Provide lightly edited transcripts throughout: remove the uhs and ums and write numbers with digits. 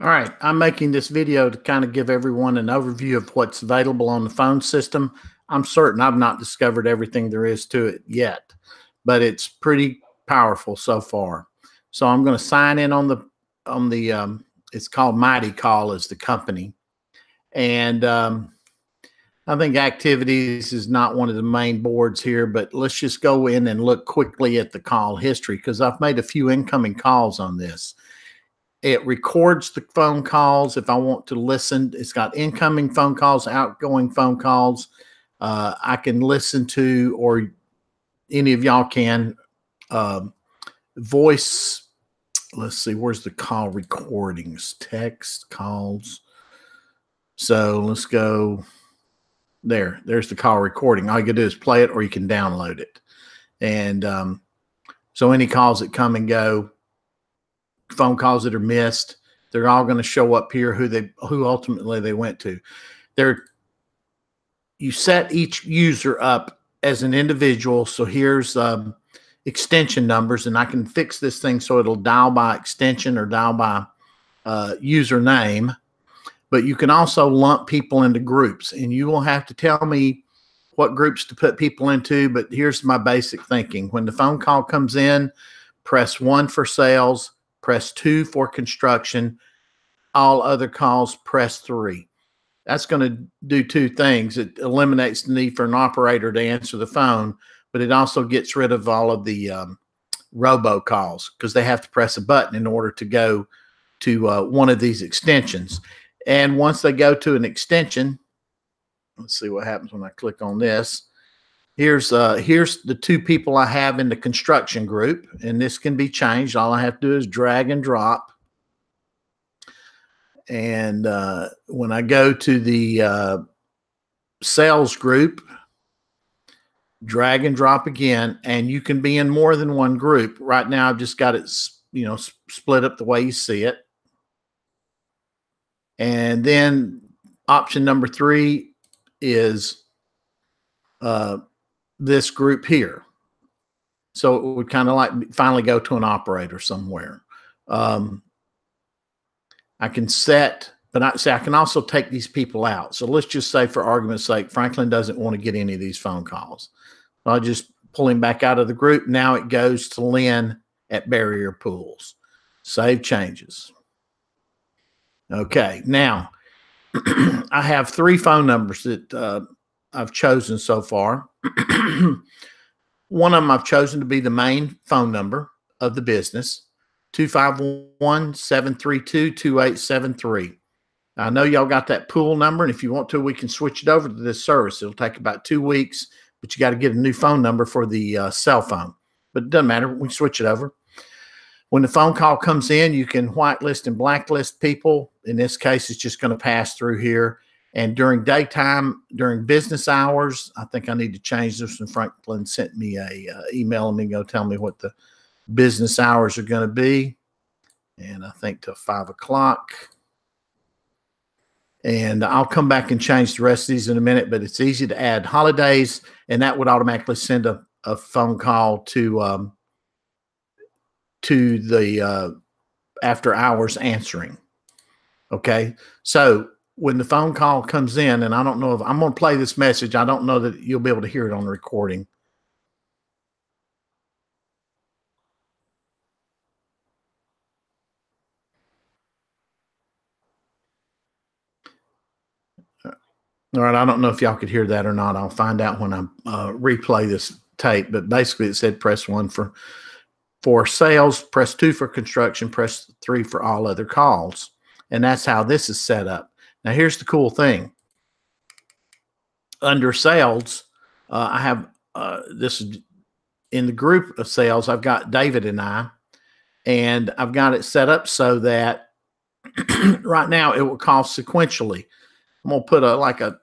All right, I'm making this video to kind of give everyone an overview of what's available on the phone system. I'm certain I've not discovered everything there is to it yet, but it's pretty powerful so far. So I'm going to sign in on the it's called Mighty Call is the company, and I think activities is not one of the main boards here, but let's just go in and look quickly at the call history because I've made a few incoming calls on this. It records the phone calls if I want to listen. It's got incoming phone calls, outgoing phone calls. I can listen to, or any of y'all can, voice. Let's see, where's the call recordings? Text calls. So let's go there. There's the call recording. All you can do is play it, or you can download it. And so any calls that come and go, phone calls that are missed, they're all going to show up here who ultimately they went to. You set each user up as an individual. So here's extension numbers, and I can fix this thing so it'll dial by extension or dial by username. But you can also lump people into groups, and you will have to tell me what groups to put people into. But here's my basic thinking. When the phone call comes in, press 1 for sales, press 2 for construction. All other calls, press 3. That's going to do two things. It eliminates the need for an operator to answer the phone, but it also gets rid of all of the robocalls because they have to press a button in order to go to one of these extensions. And once they go to an extension, let's see what happens when I click on this. Here's the two people I have in the construction group, and this can be changed. All I have to do is drag and drop. And when I go to the sales group, drag and drop again, and you can be in more than one group. Right now, I've just got it, split up the way you see it. And then option number 3 is this group here. So it would kind of like finally go to an operator somewhere. I can set, but I can also take these people out. So let's just say, for argument's sake, Franklin doesn't want to get any of these phone calls. So I'll just pull him back out of the group. Now it goes to Lynn at Barrier Pools. Save changes. Okay, now I have 3 phone numbers that I've chosen so far. One of them I've chosen to be the main phone number of the business, 251-732-2873. I know y'all got that pool number, and if you want to, we can switch it over to this service. It'll take about 2 weeks, but you got to get a new phone number for the cell phone. But it doesn't matter. We can switch it over. When the phone call comes in, you can whitelist and blacklist people. In this case, it's just going to pass through here. And during daytime, during business hours, I think I need to change this. And Franklin sent me a email and go tell me what the business hours are going to be. And I think till 5 o'clock. And I'll come back and change the rest of these in a minute, but it's easy to add holidays, and that would automatically send a phone call to the after hours answering. Okay. So when the phone call comes in, and I don't know if I'm going to play this message, I don't know that you'll be able to hear it on the recording. All right. I don't know if y'all could hear that or not. I'll find out when I replay this tape, but basically it said press 1 for sales, press 2 for construction, press 3 for all other calls. And that's how this is set up. Now, here's the cool thing. Under sales, I have this is in the group of sales. I've got David and and I've got it set up so that right now it will call sequentially. I'm going to put like a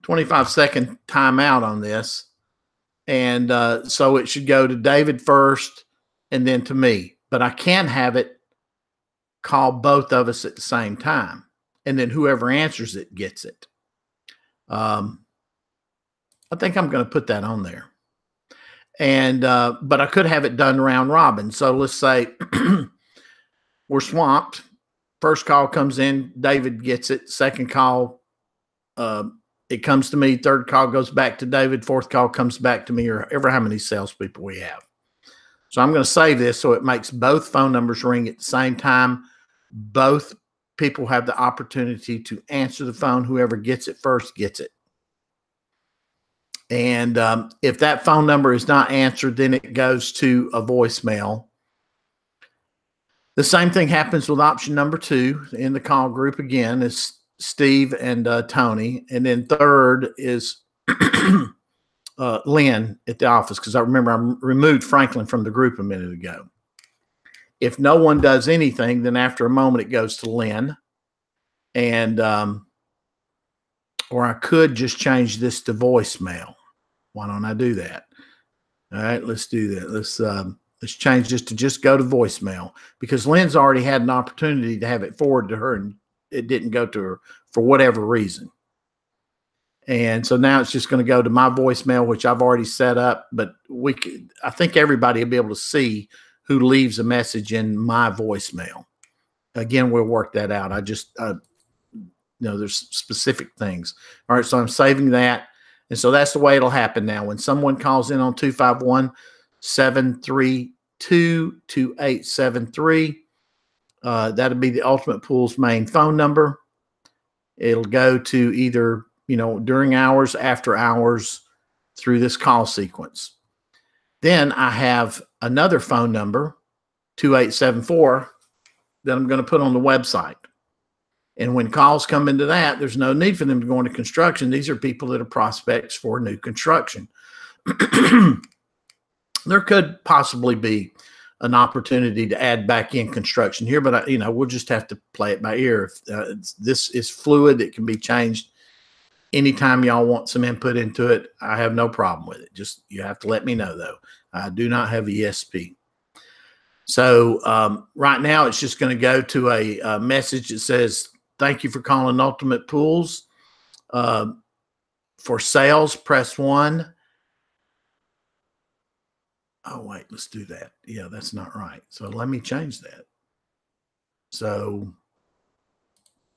25-second timeout on this. And so it should go to David first and then to me. But I can have it call both of us at the same time. And then whoever answers it gets it. I think I'm going to put that on there. And but I could have it done round robin. So let's say we're swamped First call comes in, David gets it. Second call, it comes to me. Third call goes back to David. Fourth call comes back to me, or ever how many salespeople we have. So I'm going to save this so it makes both phone numbers ring at the same time. Both people have the opportunity to answer the phone. Whoever gets it first gets it. And if that phone number is not answered, then it goes to a voicemail. The same thing happens with option number 2 in the call group. Again, is Steve and Tony. And then third is Lynn at the office, because I remember I removed Franklin from the group a minute ago. If no one does anything, then after a moment it goes to Lynn. And or I could just change this to voicemail. Why don't I do that? All right, let's do that. Let's change this to just go to voicemail, because Lynn's already had an opportunity to have it forwarded to her and it didn't go to her for whatever reason. And so now it's just going to go to my voicemail, which I've already set up, but I think everybody will be able to see who leaves a message in my voicemail. Again, we'll work that out. There's specific things. All right, so I'm saving that. And so that's the way it'll happen now. When someone calls in on 251-732-2873, that'll be the Ultimate Pool's main phone number. It'll go to either, during hours, after hours, through this call sequence. Then I have another phone number, 2874, that I'm going to put on the website. And when calls come into that, there's no need for them to go into construction. These are people that are prospects for new construction. There could possibly be an opportunity to add back in construction here, but we'll just have to play it by ear. This is fluid. It can be changed anytime y'all want some input into it. I have no problem with it. Just, you have to let me know, though. I do not have ESP. So right now it's just going to go to a message that says, "Thank you for calling Ultimate Pools. For sales, press 1. Oh, wait, let's do that. Yeah, that's not right. So let me change that. So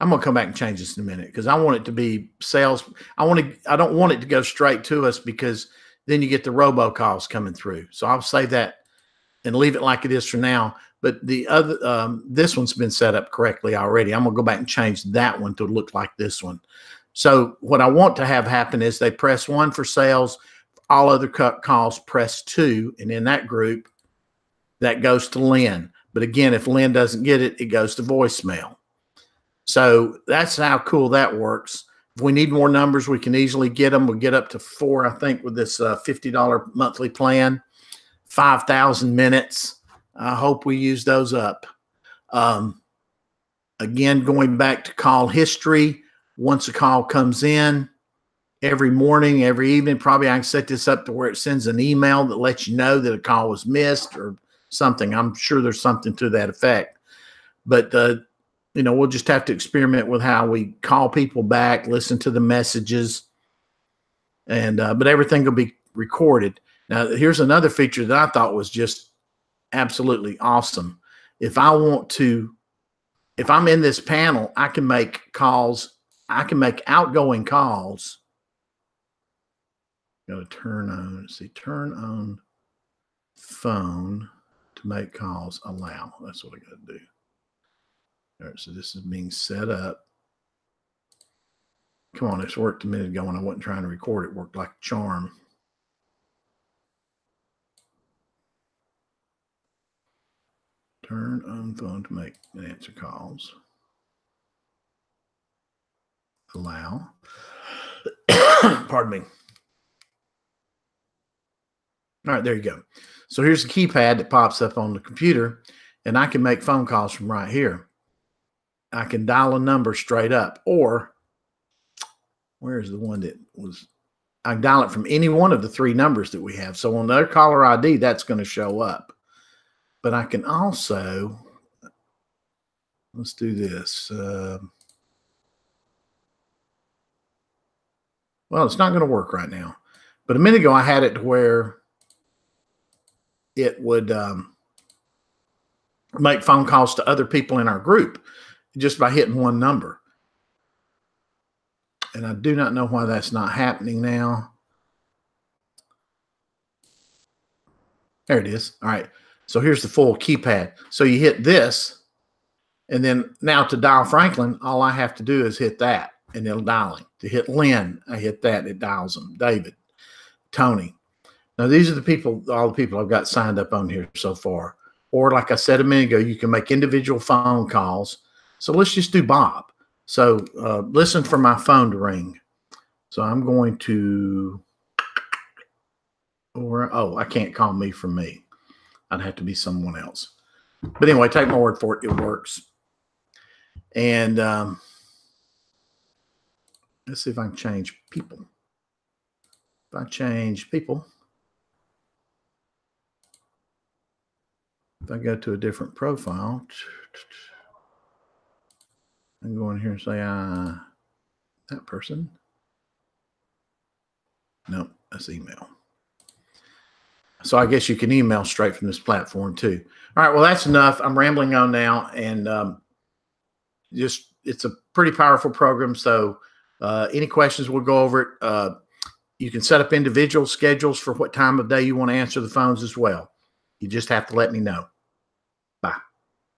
I'm going to come back and change this in a minute, because I want it to be sales. I don't want it to go straight to us, because then you get the robocalls coming through. So I'll save that and leave it like it is for now. But the other, this one's been set up correctly already. I'm going to go back and change that one to look like this one. So what I want to have happen is they press 1 for sales. All other calls press 2. And in that group, that goes to Lynn. But again, if Lynn doesn't get it, it goes to voicemail. So that's how cool that works. If we need more numbers, we can easily get them. We'll get up to 4, I think, with this $50 monthly plan, 5,000 minutes. I hope we use those up. Again, going back to call history, once a call comes in, every morning, every evening, probably I can set this up to where it sends an email that lets you know that a call was missed or something. I'm sure there's something to that effect. But, we'll just have to experiment with how we call people back, listen to the messages, and but everything will be recorded. Now, here's another feature that I thought was just absolutely awesome. If I'm in this panel, I can make calls. I can make outgoing calls. Go to turn on, turn on phone to make calls allow. That's what I got to do. All right, so this is being set up. Come on, this worked a minute ago when I wasn't trying to record. It worked like a charm. Turn on phone to make and answer calls. Allow. Pardon me. All right, there you go. So here's the keypad that pops up on the computer, and I can make phone calls from right here. I can dial a number straight up, or where's the one that was? I can dial it from any one of the 3 numbers that we have. So on their caller ID, that's going to show up. But I can also, let's do this. Well, it's not going to work right now. But a minute ago, I had it to where it would make phone calls to other people in our group. just by hitting one number. And I do not know why that's not happening now. There it is. All right. So here's the full keypad. So you hit this, and then now to dial Franklin, all I have to do is hit that, and it'll dial him. To hit Lynn, I hit that, it dials him. David, Tony. Now, these are the people, all the people I've got signed up on here so far. Or like I said a minute ago, you can make individual phone calls. So let's just do Bob. So listen for my phone to ring. So I'm going to, I can't call me from me. I'd have to be someone else. But anyway, take my word for it. It works. And let's see if I can change people. If I change people, if I go to a different profile, and go in here and say, that person. No, that's email. So I guess you can email straight from this platform too. All right, well, that's enough. I'm rambling on now, and it's a pretty powerful program. So any questions, we'll go over it. You can set up individual schedules for what time of day you want to answer the phones as well. You just have to let me know. Bye.